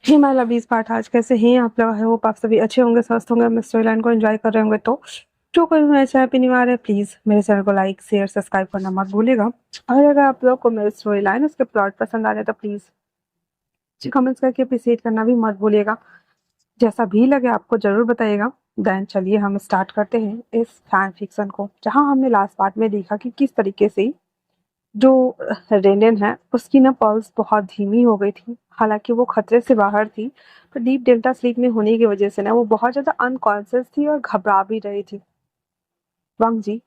Hey my lovelies part आज कैसे हैं आप लोग? आई होप आप सभी अच्छे होंगे, स्वस्थ होंगे, अपने स्टोरी लाइन को एंजॉय कर रहे होंगे। तो जो कोई मेरे चैनल पे न्यू आ रहे हैं प्लीज़ मेरे चैनल को लाइक शेयर सब्सक्राइब करना मत भूलिएगा। और अगर आप लोग को मेरी स्टोरी लाइन उसके प्लॉट पसंद आ जाए तो प्लीज़ कमेंट्स करके अप्रिशिएट करना भी मत भूलिएगा। जैसा भी लगे आपको ज़रूर बताइएगा। देन चलिए हम स्टार्ट करते हैं इस फैन फिक्शन को, जहाँ हमने लास्ट पार्ट में देखा कि किस तरीके से जो रेनेन है उसकी ना पल्स बहुत धीमी हो गई थी। हालांकि वो खतरे से बाहर थी, पर डीप डेल्टा स्लीप में होने की वजह से ना वो बहुत ज़्यादा अनकॉन्शियस थी और घबरा भी रही थी। वांग जी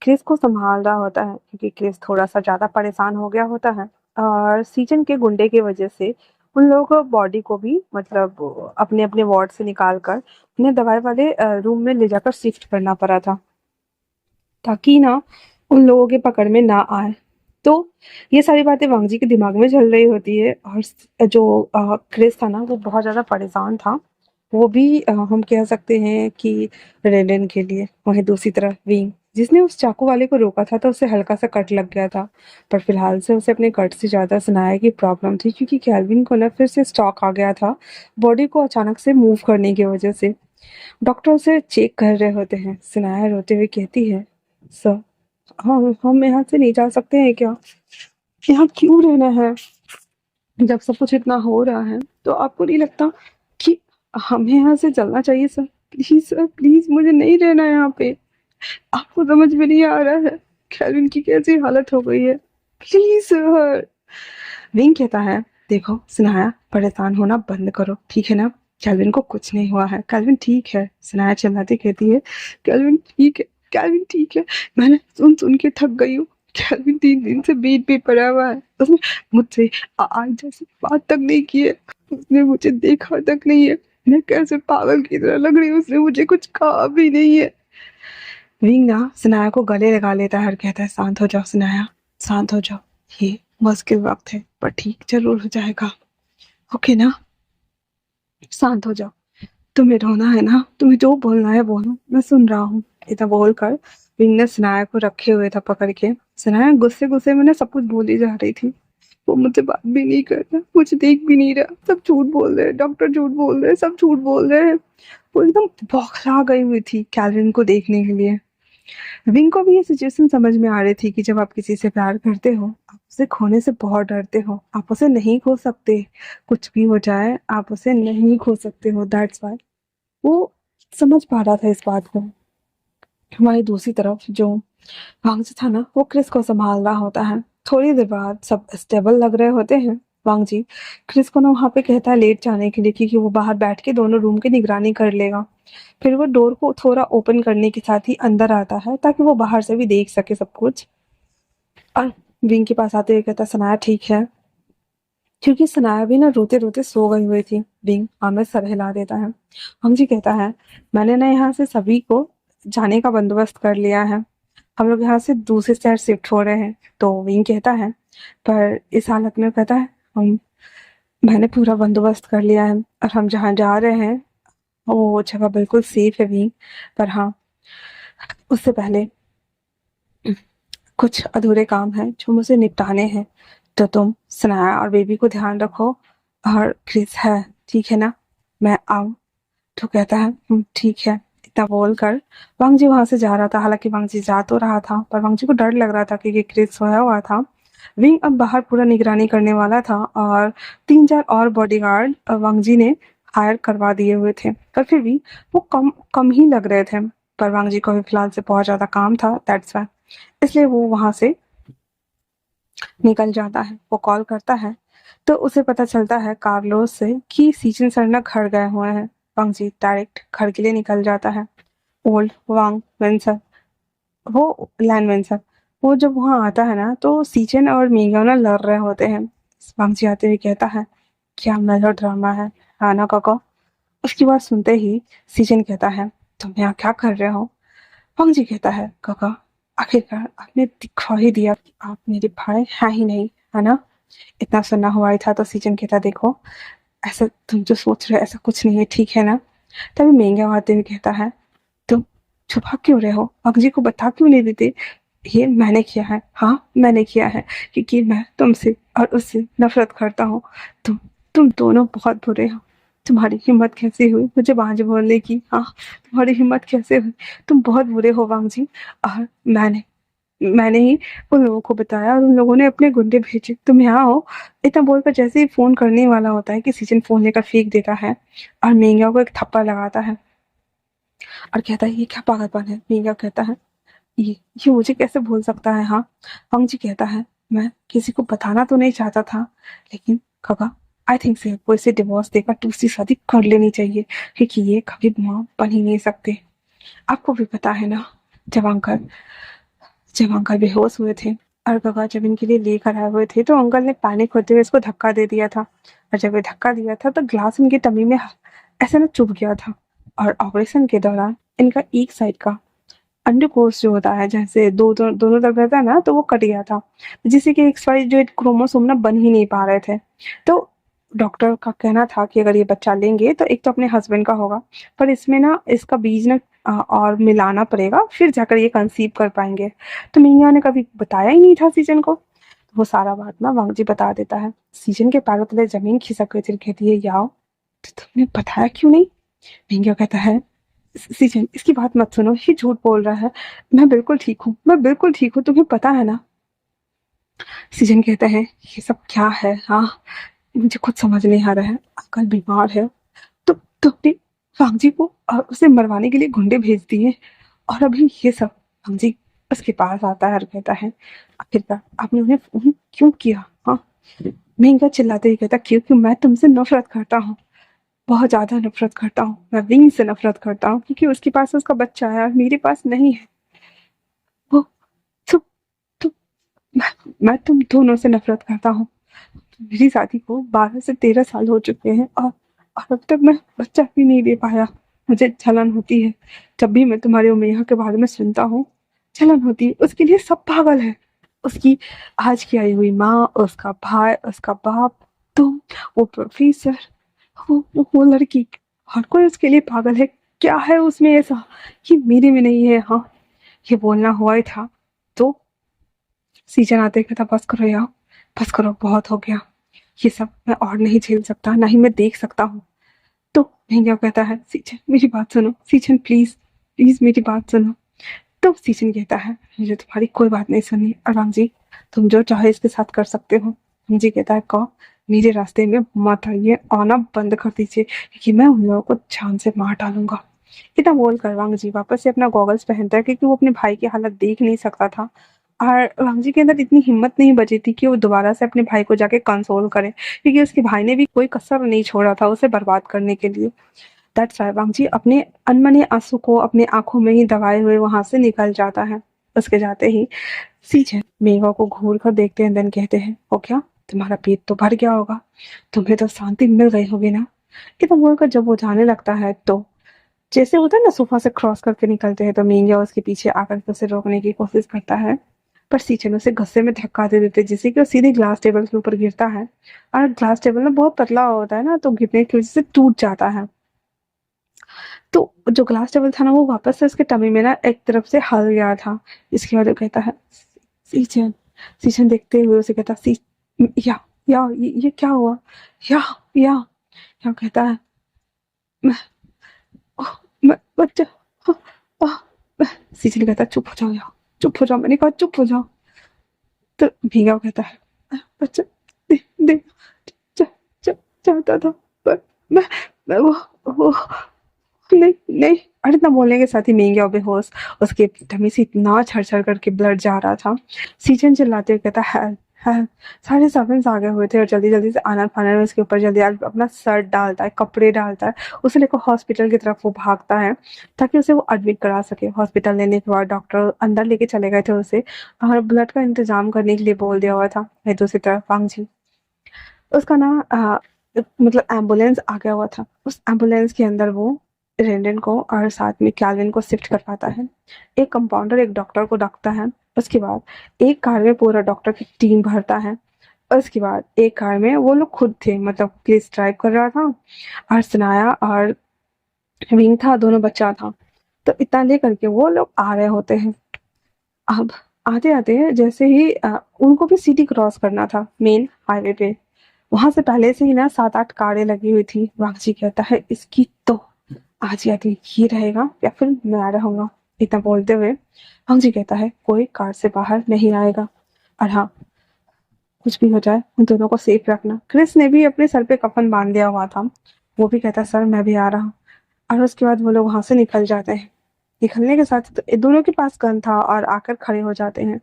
क्रिस को संभाल रहा होता है क्योंकि क्रिस थोड़ा सा ज़्यादा परेशान हो गया होता है, और सीजन के गुंडे की वजह से उन लोगों को बॉडी को भी मतलब अपने अपने वार्ड से निकाल कर उन्हें दवाई वाले रूम में ले जाकर शिफ्ट करना पड़ा था, ताकि ना उन लोगों के पकड़ में ना आए। तो ये सारी बातें वांग जी के दिमाग में चल रही होती है, और जो क्रिस था ना वो बहुत ज़्यादा परेशान था। वो भी हम कह सकते हैं कि रेडन के लिए। वहीं दूसरी तरफ विंग, जिसने उस चाकू वाले को रोका था तो उसे हल्का सा कट लग गया था, पर फिलहाल से उसे अपने कट से ज़्यादा सनाया की प्रॉब्लम थी, क्योंकि कैल्विन को ना फिर से स्टॉक आ गया था बॉडी को अचानक से मूव करने की वजह से। डॉक्टर उसे चेक कर रहे होते हैं। सनाया रोते हुए कहती है, सर हम यहाँ से नहीं जा सकते हैं क्या? यहाँ क्यों रहना है जब सब कुछ इतना हो रहा है? तो आपको नहीं लगता कि हमें यहाँ से चलना चाहिए सर? प्लीज सर, प्लीज, मुझे नहीं रहना है यहाँ पे। आपको समझ में नहीं आ रहा है कैल्विन की कैसी हालत हो गई है। Please sir. विंग कहता है, देखो सिनाया, परेशान होना बंद करो, ठीक है ना? कैल्विन को कुछ नहीं हुआ है, कैल्विन ठीक है। सिनाया चिल्लाती कहती है, कैल्विन ठीक है, कैल्विन ठीक है। मैंने सुन सुन के थक गई हूँ। कैल्विन 3 दिन से बेड पे पड़ा हुआ है। उसने मुझसे आज जैसे बात तक नहीं की है, उसने मुझे देखा तक नहीं है। मैं कैसे पागल की तरह लग रही हूँ, उसने मुझे कुछ कहा भी नहीं है। विंग ना सिनाया को गले लगा लेता है और कहता है, शांत हो जाओ सिनाया, शांत हो जाओ। ये मुश्किल वक्त है पर ठीक जरूर हो जाएगा, ओके ना? शांत हो जाओ। तुम्हें रोना है ना, तुम्हें जो बोलना है बोलो, मैं सुन रहा हूँ। इतना बोलकर विंग ने सनाया को रखे हुए था पकड़ के। सनाया गुस्से गुस्से में ना सब कुछ बोली जा रही थी। वो मुझसे बात भी नहीं कर रहा, मुझे देख भी नहीं रहा, सब झूठ बोल रहे हैं, डॉक्टर झूठ बोल रहे हैं, सब झूठ बोल रहे हैं। वो एकदम बौखला गई हुई थी कैल्विन को देखने के लिए। विंग को भी ये सिचुएशन समझ में आ रही थी कि जब आप किसी से प्यार करते हो, आप उसे खोने से बहुत डरते हो, आप उसे नहीं खो सकते। कुछ भी हो जाए आप उसे नहीं खो सकते हो, दैट्स वाई। वो समझ पा रहा था इस बात को। हमारी दूसरी तरफ जो वांग जी था ना, वो क्रिस को संभाल रहा होता है। थोड़ी देर बाद सब स्टेबल लग रहे होते हैं। वांग जी क्रिस को ना वहां पे कहता है लेट जाने के लिए, क्योंकि वो बाहर बैठ के दोनों रूम की निगरानी कर लेगा। फिर वो डोर को थोड़ा ओपन करने के साथ ही अंदर आता है, ताकि वो बाहर से भी देख सके सब कुछ। और विंग के पास आते हुए कहता, सनाया ठीक है? क्योंकि सनाया भी ना रोते रोते सो गई हुई थी। विंग में सर हिला देता है। वांग जी कहता है, मैंने ना यहाँ से सभी को जाने का बंदोबस्त कर लिया है, हम लोग यहाँ से दूसरे शहर शिफ्ट हो रहे हैं। तो विंग कहता है, पर इस हालत में कहता है, हम मैंने पूरा बंदोबस्त कर लिया है और हम जहाँ जा रहे हैं वो जगह बिल्कुल सेफ है विंग। पर हाँ, उससे पहले कुछ अधूरे काम हैं जो मुझे निपटाने हैं। तो तुम सनाया और बेबी को ध्यान रखो, और क्रिस है, ठीक है ना? मैं आऊँ? तो कहता है, ठीक है। इतना बोल कर वांग जी वहां से जा रहा था। हालांकि वांग जी जा तो रहा था, पर वांग जी को डर लग रहा था क्योंकि क्रिस सोया हुआ था। विंग अब बाहर पूरा निगरानी करने वाला था, और 3-4 और बॉडीगार्ड वांग जी ने हायर करवा दिए हुए थे, पर फिर भी वो कम कम ही लग रहे थे। पर वांग जी को भी फिलहाल से बहुत ज्यादा काम था, दैट्स वाई, इसलिए वो वहां से निकल जाता है। वो कॉल करता है तो उसे पता चलता है कार्लोस से कि सीजन सर ना घर गए हुए हैं। वांग जी डायरेक्ट घर के लिए निकल जाता है। ओल्ड वांग वेंसर, वो लैन वेंसर, वो जब वहां आता है ना तो सीजन और मीगा ना लड़ रहे होते हैं। वांग जी आते हुए कहता है, क्या मेलो ड्रामा है, ना काका? उसकी बात सुनते ही सीजन कहता है, तुम यहाँ क्या कर रहे हो? वांग जी कहता है, काका, आखिरकार आपने दिखा ही दिया कि आप मेरे भाई हैं ही नहीं, है ना? इतना सुना हुआ ही था। तो सीजन कहता, देखो, ऐसा तुम जो सोच रहे हो ऐसा कुछ नहीं है, ठीक है ना? तभी महंगा आते हुए कहता है, तुम छुपा क्यों रहे हो? अग्जी को बता क्यों नहीं देते? ये मैंने किया है, हाँ मैंने किया है, क्योंकि मैं तुमसे और उससे नफरत करता हूँ। तुम तुम दोनों बहुत बुरे हो। तुम्हारी हिम्मत कैसे हुई मुझे बांझ बोलने की? हाँ, तुम्हारी हिम्मत कैसे हुई? तुम बहुत बुरे हो वांग जी। और मैंने ही उन लोगों को बताया और उन लोगों ने अपने गुंडे भेजे। तुम यहाँ हो। इतना बोलकर जैसे ही फोन करने वाला होता है कि सीजन फोन लेकर फेंक देता है और मेंगा को एक थप्पड़ लगाता है और कहता है ये क्या पागलपन है। मेंगा कहता है ये मुझे कैसे भूल सकता है? हाँ। वांग जी कहता है मैं किसी को बताना तो नहीं चाहता था, लेकिन काका आई थिंक से वो इसे डिवोर्स देकर दूसरी शादी कर लेनी चाहिए, क्योंकि ये कभी माँ बन ही नहीं सकते। आपको भी पता है ना, जब अंकल जब अंकल बेहोश हुए थे और काका जब इनके लिए लेकर आए हुए थे तो अंकल ने पैनिक होते हुए इसको धक्का दे दिया था। और जब ये धक्का दिया था तो ग्लास इनकी टमी में ऐसे ना चुभ गया था। और ऑपरेशन के दौरान इनका एक साइड का अंडकोश जो होता है, जैसे दोनों तरफ रहता है ना, तो वो कट गया था, जिससे कि एक साइड जो क्रोमोसोम ना बन ही नहीं पा रहे थे। तो डॉक्टर का कहना था कि अगर ये बच्चा लेंगे तो एक तो अपने हस्बैंड का होगा, पर इसमें ना इसका बीज ना और मिलाना पड़ेगा, फिर जाकर ये कंसीव कर पाएंगे। तो मिंगा ने कभी बताया ही नहीं था सीजन को। तो वो सारा बात ना वांग जी बता देता है। सीजन के पैरों तले जमीन खिसक गई थी। कहती है याओ, तो तुमने बताया क्यों नहीं? मिंगा कहता है सीजन इसकी बात मत सुनो, ये झूठ बोल रहा है। मैं बिल्कुल ठीक हूँ, मैं बिल्कुल ठीक हूँ, तुम्हें पता है ना। सीजन कहते हैं ये सब क्या है? हाँ, मुझे खुद समझ नहीं आ रहा है। अंकल बीमार है तो तुमने वांगजी को उसे मरवाने के लिए गुंडे भेज दिए, और अभी ये सब। वांगजी उसके पास आता है और कहता है आखिरकार आपने उन्हें फोन क्यों किया? हाँ, महंगा चिल्लाते ही कहता क्योंकि मैं तुमसे नफरत करता हूँ, बहुत ज्यादा नफरत करता हूँ। मैं विंग से नफरत करता हूँ क्योंकि उसके पास उसका बच्चा है और मेरे पास नहीं है। वो तुम तुम मैं तुम दोनों से नफरत करता हूँ। मेरी शादी को 12 से 13 साल हो चुके हैं और अब तक मैं बच्चा भी नहीं दे पाया। मुझे जलन होती है जब भी मैं तुम्हारे उमैया के बारे में सुनता हूँ। जलन होती है। उसके लिए सब पागल है। उसकी आज की आई हुई माँ, उसका भाई, उसका बाप, तुम, वो प्रोफेसर, वो लड़की, हर कोई उसके लिए पागल है। क्या है उसमें ऐसा कि मेरे में नहीं है? हाँ, ये बोलना हुआ ही था। तो सीजन आते कहता बस करो यार, बस करो, बहुत हो गया। ये सब मैं और नहीं झेल सकता, ना ही मैं देख सकता हूँ। तो भेंडिया कहता है सीजन मेरी बात सुनो, सीजन प्लीज प्लीज मेरी बात सुनो। तो सीजन कहता है मुझे तुम्हारी कोई बात नहीं सुननी, अराम जी तुम जो चाहे इसके साथ कर सकते हो। हम जी कहता है कहो मेरे रास्ते में मत आइए, आना बंद कर दीजिए, क्योंकि मैं उन लोगों को जान से मार डालूंगा। इतना बोल कर वांग जी वापस से अपना गॉगल्स पहनता है, क्योंकि वो अपने भाई की हालत देख नहीं सकता था। और वांग जी के अंदर इतनी हिम्मत नहीं बची थी कि वो दोबारा से अपने भाई को जाके कंसोल करे, क्योंकि उसके भाई ने भी कोई कसर नहीं छोड़ा था उसे बर्बाद करने के लिए। दैट्स व्हाई वांग जी अपने अनमने आंसू को अपने आंखों में ही दबाए हुए वहां से निकल जाता है। उसके जाते ही सीजन मेवा को घूर कर देखते हैं, देन कहते हैं ओ क्या तुम्हारा पेट तो भर गया होगा, तुम्हें तो शांति मिल गई होगी ना। इतना बोलकर जब वो जाने लगता है तो जैसे होता है ना सोफा से क्रॉस करके निकलते हैं, तो मींजा उसके पीछे आकर के उसे रोकने की कोशिश करता है, पर सीचन उसे गुस्से में धक्का दे देते, जिससे कि वो सीधे ग्लास टेबल के ऊपर गिरता है। और ग्लास टेबल ना बहुत पतला होता है ना, तो गिरने की वजह से टूट जाता है। तो जो ग्लास टेबल था ना, वो वापस से उसके टमी में ना एक तरफ से हल गया था। इसके बाद वो कहता है सीचन, सीचन देखते हुए उसे कहता सी ये क्या हुआ? या या कहता है मैं मैं बच्चा। सीचन कहता चुप हो जाओ यार, चुप हो जाओ, मैंने कहा चुप हो जाओ। तो भीगा कहता है बच्चा दे दे चा, चा, चाहता था, पर मैं मैं वो नहीं नहीं। और इतना बोलने के साथ ही महंगे और बेहोश, उसके टमी से इतना छर करके ब्लड जा रहा था। सीजन चिल्लाते हुए कहता है सारे सर्वेंट्स आ गए हुए थे और जल्दी जल्दी से आना फाना में उसके ऊपर जल्दी अपना सर डालता है, कपड़े डालता है, उसे लेकर हॉस्पिटल की तरफ वो भागता है ताकि उसे वो एडमिट करा सके। हॉस्पिटल लेने के बाद डॉक्टर अंदर लेके चले गए थे उसे, और ब्लड का इंतजाम करने के लिए बोल दिया हुआ था। वही दूसरी तरफ वांग जी, उसका ना मतलब एम्बुलेंस आ गया हुआ था। उस एम्बुलेंस के अंदर वो रेंडन को और साथ में कैल्विन को शिफ्ट करवाता है। एक कंपाउंडर एक डॉक्टर को रखता है। उसके बाद एक कार में पूरा डॉक्टर की टीम भरता है। उसके बाद एक कार में वो लोग खुद थे, मतलब पुलिस ड्राइव कर रहा था और सनाया और विंग था, दोनों बच्चा था। तो इतना लेकर के वो लोग आ रहे होते हैं। अब आते आते जैसे ही उनको भी सिटी क्रॉस करना था मेन हाईवे पे, वहां से पहले से ही ना 7-8 कारें लगी हुई थी। वागजी कहता है इसकी तो आज या तो ये रहेगा या फिर मैं रहूंगा। इतना बोलते हुए वागजी कहता है कोई कार से बाहर नहीं आएगा, और हाँ, कुछ भी हो जाए उन दोनों को सेफ रखना। क्रिस ने भी अपने सर पे कफन बांध दिया हुआ था। वो भी कहता सर मैं भी आ रहा हूँ। और उसके बाद वो लोग वहां से निकल जाते हैं। निकलने के साथ तो दोनों के पास गन था और आकर खड़े हो जाते हैं।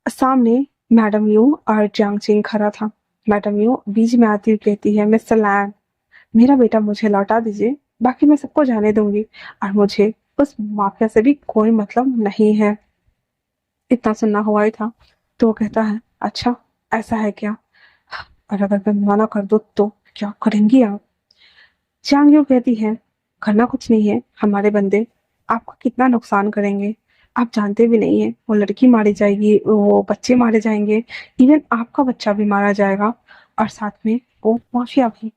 सामने मैडम यू और जियांग चिंग खड़ा था। मैडम यू बीच में आती हुई कहती है मिस्टर लैन, मेरा बेटा मुझे लौटा दीजिए, बाकी मैं सबको जाने दूंगी, और मुझे उस माफिया से भी कोई मतलब नहीं है। इतना सुनना हुआ ही था तो वो कहता है अच्छा ऐसा है क्या, और अगर मैं मना कर दूँ तो क्या करेंगी आप? चांग यू कहती है करना कुछ नहीं है, हमारे बंदे आपका कितना नुकसान करेंगे आप जानते भी नहीं है। वो लड़की मारी जाएगी, वो बच्चे मारे जाएंगे, इवन आपका बच्चा भी मारा जाएगा, और साथ में वो माफिया भी।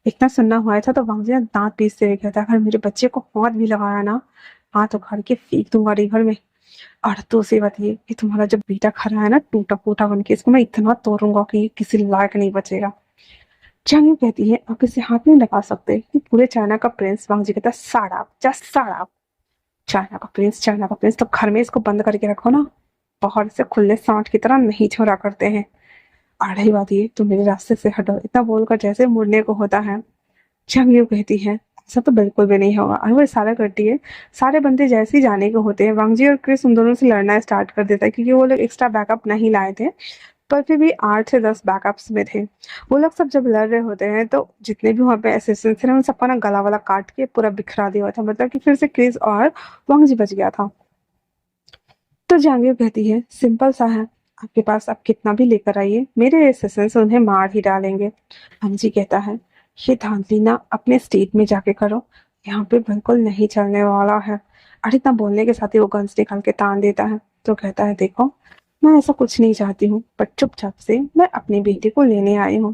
इतना सुनना हुआ था तो वांगजी दांत पीसते हुए कहता अगर मेरे बच्चे को हाथ भी लगाया ना, हाथ उखाड़ के फेंक दूंगा रिवर में। और दूसरी बात ये कि तुम्हारा जब बेटा खड़ा है ना टूटा फूटा बन के, इसको मैं इतना तोड़ूंगा कि ये किसी लायक नहीं बचेगा। चांग यू कहती है आप इसे हाथ नहीं लगा सकते, कि पूरे चाइना का प्रिंस। वांगजी कहता है साड़ा जस्ट साड़ा, चाइना का प्रिंस, चाइना का प्रिंस, तो घर में इसको बंद करके रखो ना, बाहर से खुले सांड की तरह नहीं छोड़ा करते हैं। और रही बात ये तो मेरे रास्ते से हटो। इतना बोलकर जैसे मुड़ने को होता है, चांग यू कहती है ऐसा तो बिल्कुल भी नहीं होगा, और वो इशारा करती है। सारे बंदे जैसे ही जाने को होते हैं, वांगजी और क्रिस उन दोनों से लड़ना स्टार्ट कर देता है, क्योंकि वो लोग एक्स्ट्रा बैकअप नहीं लाए थे, पर फिर भी 8 से 10 बैकअप्स में थे। वो लोग सब जब लड़ रहे होते हैं तो जितने भी वहाँ पे असिस्टेंट थे ना, उन सबका ना गला वाला काट के पूरा बिखरा दिया हुआ था, मतलब कि फिर से क्रिस और वांगजी बच गया था। तो जांगियो कहती है सिंपल सा है, आपके पास आप कितना भी लेकर आइए, मेरे असिस्टेंट्स उन्हें मार ही डालेंगे। अंजी कहता है ये धांधली ना अपने स्टेट में जाके करो, यहाँ पे बिल्कुल नहीं चलने वाला है। और इतना बोलने के साथ ही वो गन्स निकाल के तान देता है। तो कहता है देखो मैं ऐसा कुछ नहीं चाहती हूँ, पर चुपचाप से मैं अपनी बेटी को लेने आई हूँ।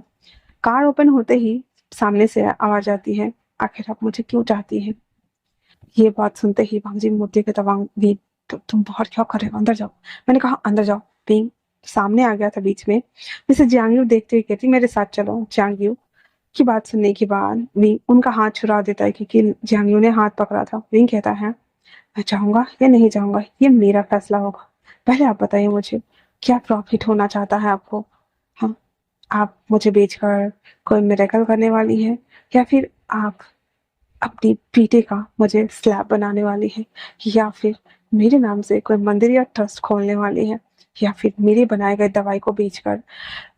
कार ओपन होते ही सामने से आवाज आती है आखिर आप मुझे क्यों चाहती हैं? ये बात सुनते ही वांगजी मुद्दे के तवांग भी तो तुम बाहर क्या कर रहे हो, अंदर जाओ। मैंने कहा अंदर जाओ। पिंग सामने आ गया था बीच में। मिसेस जियांगयू देखते हुए कहती मेरे साथ चलो। जियांगयू की बात सुनने के बाद विंग उनका हाथ छुड़ा देता है, क्योंकि जियांगयू ने हाथ पकड़ा था। विंग कहता है मैं चाहूंगा या नहीं चाहूंगा ये मेरा फैसला होगा, पहले आप बताइए मुझे क्या प्रॉफिट होना चाहता है आपको? हाँ, आप मुझे बेचकर कोई मिरेकल करने वाली है, या फिर आप अपनी बेटे का मुझे स्लैब बनाने वाली है, या फिर मेरे नाम से कोई मंदिर या ट्रस्ट खोलने वाली है, या फिर मेरे बनाए गए दवाई को बेचकर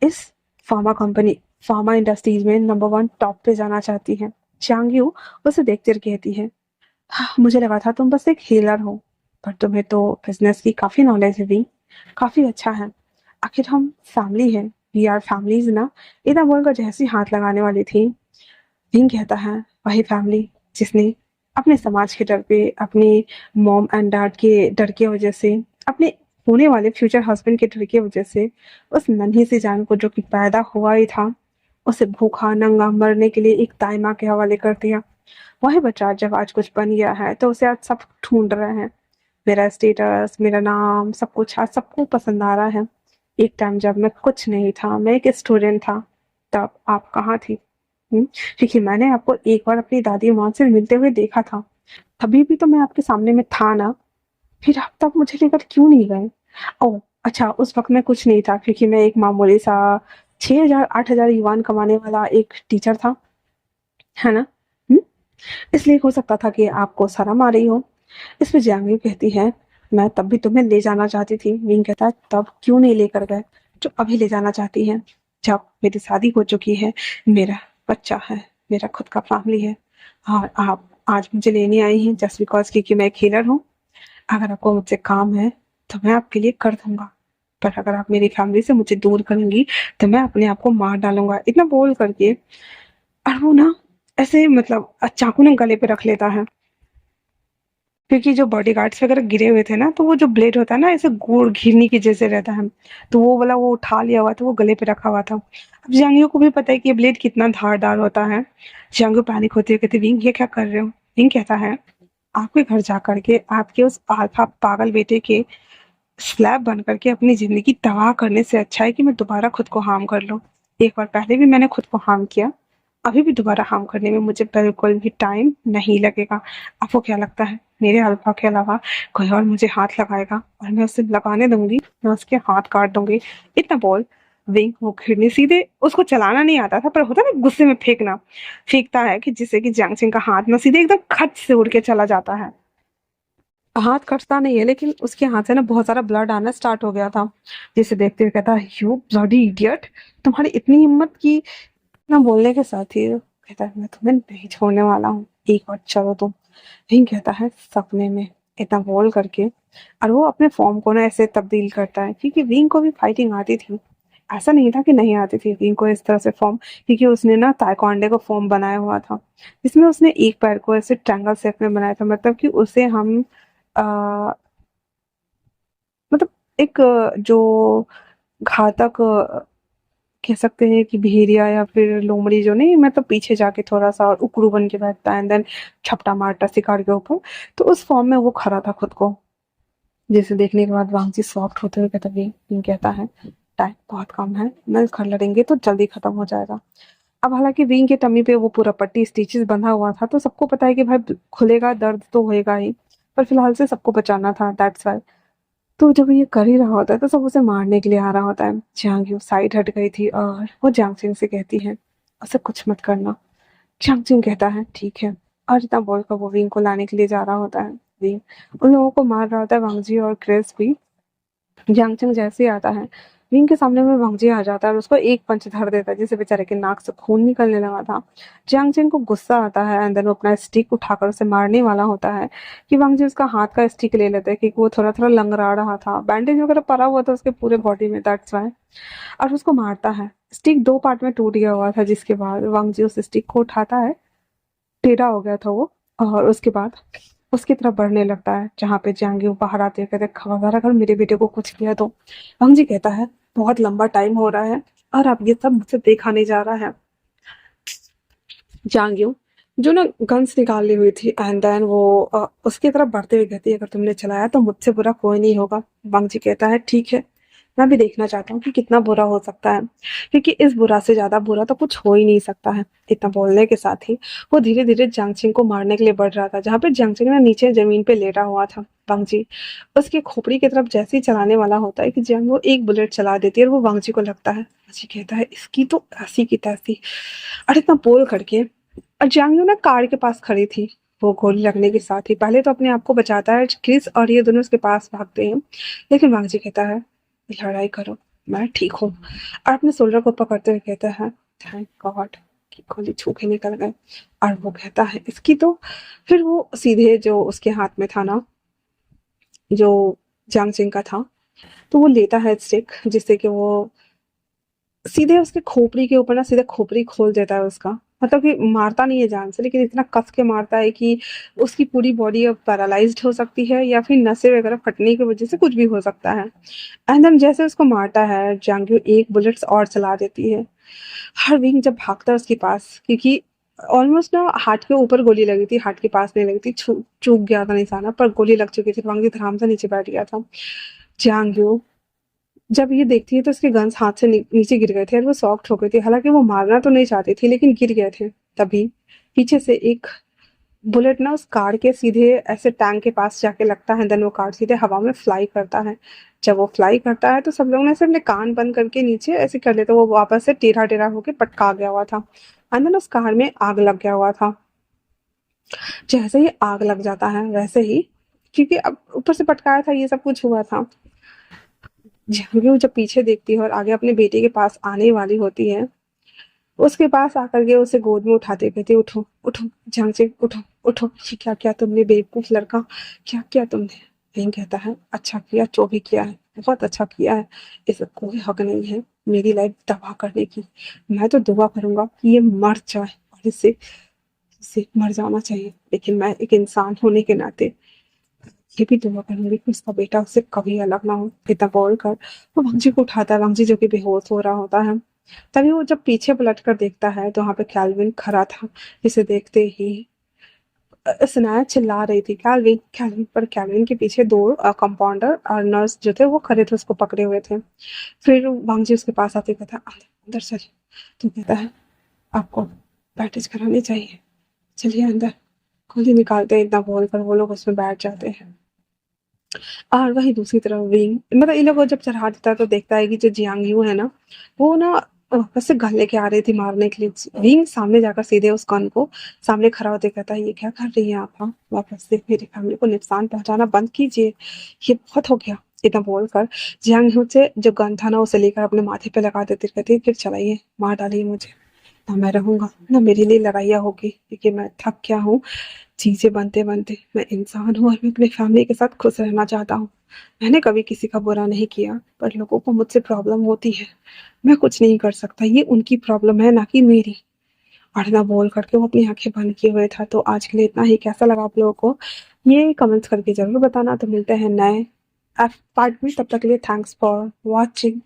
इस फार्मा कंपनी फार्मा इंडस्ट्रीज में नंबर 1 टॉप पे जाना चाहती है। चांग यू उसे देखते रह कहती है हाँ, मुझे लगा था तुम बस एक हीलर हो, पर तुम्हें तो बिजनेस की काफी नॉलेज है भी, काफी अच्छा है। आखिर हम फैमिली है, वी आर फैमिलीज ना। इतना बोलकर जैसी हाथ लगाने वाली थी, विंग कहता है वही फैमिली जिसने अपने समाज के डर पे, अपने मॉम एंड डैड के डर की वजह से, अपने होने वाले फ्यूचर हस्बैंड के डर की वजह से उस नन्ही सी जान को जो कि पैदा हुआ ही था, उसे भूखा नंगा मरने के लिए एक दाई माँ के हवाले कर दिया। वही बच्चा जब आज कुछ बन गया है तो उसे आज सब ढूंढ रहे हैं। मेरा स्टेटस, मेरा नाम, सब कुछ आज सबको पसंद आ रहा है। एक टाइम जब मैं कुछ नहीं था, मैं एक स्टूडेंट था, तब आप कहाँ थी? क्योंकि मैंने आपको एक बार अपनी दादी माँ से मिलते हुए देखा था, तभी भी तो मैं आपके सामने में था ना। फिर आप तब मुझे लेकर क्यों नहीं गए? ओह अच्छा, उस वक्त मैं कुछ नहीं था, क्योंकि मैं एक मामूली सा 6,000 8,000 युवान कमाने वाला एक टीचर था, है ना। हम्म? इसलिए हो सकता था कि आपको शर्म आ रही हो। इस पे जानवी कहती है मैं तब भी तुम्हें ले जाना चाहती थी। विंग कहता है तब क्यों नहीं लेकर गए जो अभी ले जाना चाहती है, जब मेरी शादी हो चुकी है, मेरा बच्चा है, मेरा खुद का फैमिली है, और आप आज मुझे लेने आई हैं जस्ट बिकॉज क्योंकि मैं एक हीलर हूँ। अगर आपको मुझसे काम है तो मैं आपके लिए कर दूंगा, पर अगर आप मेरी फैमिली से मुझे दूर करेंगी तो मैं अपने आप को मार डालूंगा। इतना बोल करके और वो ना ऐसे मतलब चाकू ने गले पे रख लेता है, क्योंकि जो बॉडीगार्ड्स वगैरह गिरे हुए थे ना, तो वो जो ब्लेड होता है ना ऐसे गोड़ घिरनी के जैसे रहता है, तो वो वाला वो उठा लिया हुआ था, वो गले पे रखा हुआ था। अब जांगियो को भी पता है कि ये ब्लेड कितना धारदार होता है। जांगियो पैनिक होती है, कहती विंग ये क्या कर रहे हो? विंग कहता है आपके घर जा करके आपके उस अल्फा पागल बेटे के स्लैब बन करके अपनी जिंदगी तबाह करने से अच्छा है कि मैं दोबारा खुद को हार्म कर लूं। एक बार पहले भी मैंने खुद को हार्म किया, अभी भी दोबारा हार्म करने में मुझे बिल्कुल भी टाइम नहीं लगेगा। आपको क्या लगता है मेरे अल्फा के अलावा कोई और मुझे हाथ लगाएगा? और मैं उसे लगाने दूंगी, मैं उसके हाथ काट दूंगी। इतना बोल विंग वो खिड़नी सीधे, उसको चलाना नहीं आता था पर होता ना गुस्से में फेंकना, फेंकता है कि जिससे कि जियांग का हाथ ना सीधे एकदम खच से उड़ के चला जाता है। हाथ कटता नहीं है लेकिन उसके हाथ से ना बहुत सारा ब्लड आना स्टार्ट हो गया था, जिसे देखते हुए कहता है यू ब्लडी इडियट, तुम्हारी इतनी हिम्मत की ना। बोलने के साथ ही कहता है मैं तुम्हें नहीं छोड़ने वाला हूँ, एक बार चलो तुम। विंग कहता है सपने में, इतना बोल करके और वो अपने फॉर्म को ना ऐसे तब्दील करता है, क्योंकि विंग को भी फाइटिंग आती थी। ऐसा नहीं था कि नहीं आती थी विंग को इस तरह से फॉर्म, क्योंकि उसने ना ताइक्वांडो को फॉर्म बनाया हुआ था, जिसमें उसने एक पैर को ऐसे ट्रायंगल शेप में बनाया था, मतलब कि उसे हम आ, मतलब एक जो घातक कह सकते हैं कि भेड़िया या फिर लोमड़ी जो नहीं मतलब पीछे जाके थोड़ा सा और उकड़ू बन के बैठता है एंड देन छपटा मारता शिकार के ऊपर, तो उस फॉर्म में वो खड़ा था खुद को, जिसे देखने के बाद वांगजी सॉफ्ट होते हुए कहता विंग कहता है टाइम बहुत कम है, मिलकर लड़ेंगे तो जल्दी खत्म हो जाएगा। अब हालांकि विंग के टमी पे वो पूरा पट्टी स्टिचेस बंधा हुआ था, तो सबको पता है कि भाई खुलेगा दर्द तो होएगा ही, पर फिलहाल से सबको बचाना था, दैट्स वाई। तो जब ये कर ही रहा होता है तो सब उसे मारने के लिए आ रहा होता है। जियांग यू साइड हट गई थी और वो जियांग सिंह से कहती है उसे कुछ मत करना। जियांग सिंह कहता है ठीक है, और इतना बोलकर वो विंग को लाने के लिए जा रहा होता है। विंग उन लोगों को मार रहा होता है, वांगजी और क्रिस भी। जियांग जैसे ही आता है विंग के सामने में वांगजी आ जाता है और उसको एक पंच धर देता है, जिससे बेचारे के नाक से खून निकलने लगा था। जियांग को गुस्सा आता है एंड देन वो अपना स्टिक उठाकर उसे मारने वाला होता है कि वांगजी उसका हाथ का स्टिक ले लेते हैं, क्योंकि वो थोड़ा थोड़ा लंगड़ा रहा था, बैंडेज वगैरह पड़ा हुआ था उसके पूरे बॉडी में, दैट्स वाई। और उसको मारता है। स्टिक दो पार्ट में टूट गया हुआ था, जिसके बाद वांगजी उस स्टिक को उठाता है, टेढ़ा हो गया था वो, और उसके बाद उसकी तरफ बढ़ने लगता है, जहाँ पे जियांग बाहर आते हुए कहते खबरदार अगर मेरे बेटे को कुछ किया तो। वांग जी कहता है बहुत लंबा टाइम हो रहा है और अब ये सब मुझसे देखा नहीं जा रहा है। जियांग जो ना गन्स निकाली हुई थी एंड देन वो उसकी तरफ बढ़ते हुए कहती है अगर तुमने चलाया तो मुझसे बुरा कोई नहीं होगा। वांग जी कहता है ठीक है, मैं भी देखना चाहता हूँ कि कितना बुरा हो सकता है, क्योंकि इस बुरा से ज्यादा बुरा तो कुछ हो ही नहीं सकता है। इतना बोलने के साथ ही वो धीरे धीरे जियांग को मारने के लिए बढ़ रहा था, जहाँ पे जियांग ना नीचे जमीन पे लेटा हुआ था। वांगजी उसके खोपड़ी की तरफ जैसे ही चलाने वाला होता है कि जियांग वो एक बुलेट चला देती है और वो वांगजी को लगता है। वांगजी कहता है इसकी तो ऐसी की तैसी, और इतना बोल करके और जियांग ना कार के पास खड़ी थी। वो गोली लगने के साथ ही पहले तो अपने आप को बचाता है, क्रिस और ये दोनों उसके पास भागते हैं, लेकिन वांगजी कहता है लड़ाई करो, मैं ठीक हूँ, और अपने शोल्डर को पकड़ते हुए कहता है थैंक गॉड कि गोली छू के निकल गए। और वो कहता है इसकी तो, फिर वो सीधे जो उसके हाथ में था ना, जो जियांग सिंह का था, तो वो लेता है स्टिक, जिससे कि वो सीधे उसके खोपड़ी के ऊपर ना सीधे खोपड़ी खोल देता है उसका, मतलब कि मारता नहीं है जान से, लेकिन इतना कस के मारता है कि उसकी पूरी बॉडी अब पैरालाइज्ड हो सकती है या फिर नसें वगैरह फटने की वजह से कुछ भी हो सकता है। एंड देन जैसे उसको मारता है जांग्यू एक बुलेट्स और चला देती है। हर विंग जब भागता है उसके पास, क्योंकि ऑलमोस्ट ना हार्ट के ऊपर गोली लगी थी, हार्ट के पास नहीं लगी थी, चूक गया था निशाना पर गोली लग चुकी थी, वांग धराम से नीचे बैठ गया था। जांग्यू जब ये देखती है तो उसके गन्स हाथ से नीचे गिर गए थे और वो सॉफ्ट हो गई थी, हालांकि वो मारना तो नहीं चाहती थी लेकिन गिर गए थे। तभी पीछे से एक बुलेट ना उस कार के सीधे ऐसे टैंक के पास जाके लगता है, देन वो कार सीधे हवा में फ्लाई करता है। जब वो फ्लाई करता है तो सब लोग ने ऐसे अपने कान बंद करके नीचे ऐसे कर लेते, वो वापस से टेढ़ा टेढ़ा होके पटका गया हुआ था, एंड देन उस कार में आग लग गया हुआ था। जैसे ही आग लग जाता है वैसे ही, क्योंकि अब ऊपर से पटकाया था ये सब कुछ हुआ था, वो जब पीछे देखती है और आगे अपने बेटे के पास आने वाली होती है, उसके पास आकर के उसे गोद में उठाते कहते उठो उठो झांसे उठो उठो, ये क्या किया तुमने बेवकूफ लड़का, क्या किया तुमने। वहीं कहता है अच्छा किया, जो भी किया है बहुत अच्छा किया है, इसे कोई हक नहीं है मेरी लाइफ तबाह करने की। मैं तो दुआ करूंगा कि ये मर जाए और इसे इसे मर जाना चाहिए, लेकिन मैं एक इंसान होने के नाते ये भी दुआ करूंगी कि उसका बेटा उससे कभी अलग ना हो। इतना बोल कर वो वांगजी को उठाता है, वांगजी जो कि बेहोश हो रहा होता है। तभी वो जब पीछे पलट कर देखता है तो वहां पे कैल्विन खड़ा था, जिसे देखते ही सनाया चिल्ला रही थी कैल्विन कैल्विन पर। कैल्विन के पीछे दो कंपाउंडर और नर्स जो थे वो खड़े थे, उसको पकड़े हुए थे। फिर वांगजी उसके पास आते कहता अंदर अंदर चलिए। तो कहता है आपको बैंडेज करानी चाहिए, चलिए अंदर। गोली निकालते हैं इतना बोलकर वो लोग उसमें बैठ जाते हैं। और वहीं दूसरी तरफ विंग, मतलब इन लोगों को जब चढ़ा देता है तो देखता है कि जो जियांग यू है ना, वो ना वैसे गन लेके आ रही थी मारने के लिए। विंग सामने जाकर सीधे उस गन को सामने खड़ा होते कहता है ये क्या कर रही है आप, हाँ वापस से मेरी फैमिली को नुकसान पहुंचाना बंद कीजिए, ये बहुत हो गया। इतना बोलकर जियांग यू से जो गन था ना उसे लेकर अपने माथे पे लगा देती कहती फिर चलाइए, मार डालिए मुझे, ना मैं रहूंगा ना मेरे लिए लड़ाइयाँ होगी, क्योंकि मैं थक गया हूँ चीजें बनते बनते। मैं इंसान हूँ और मैं अपनी फैमिली के साथ खुश रहना चाहता हूँ। मैंने कभी किसी का बुरा नहीं किया, पर लोगों को मुझसे प्रॉब्लम होती है, मैं कुछ नहीं कर सकता, ये उनकी प्रॉब्लम है ना कि मेरी। और ना बोल करके वो अपनी आंखें बंद किए हुए था। तो आज के लिए इतना ही। कैसा लगा आप लोगों को ये कमेंट्स करके जरूर बताना। तो मिलते हैं नए पार्ट में, तब तक के लिए थैंक्स फॉर वॉचिंग।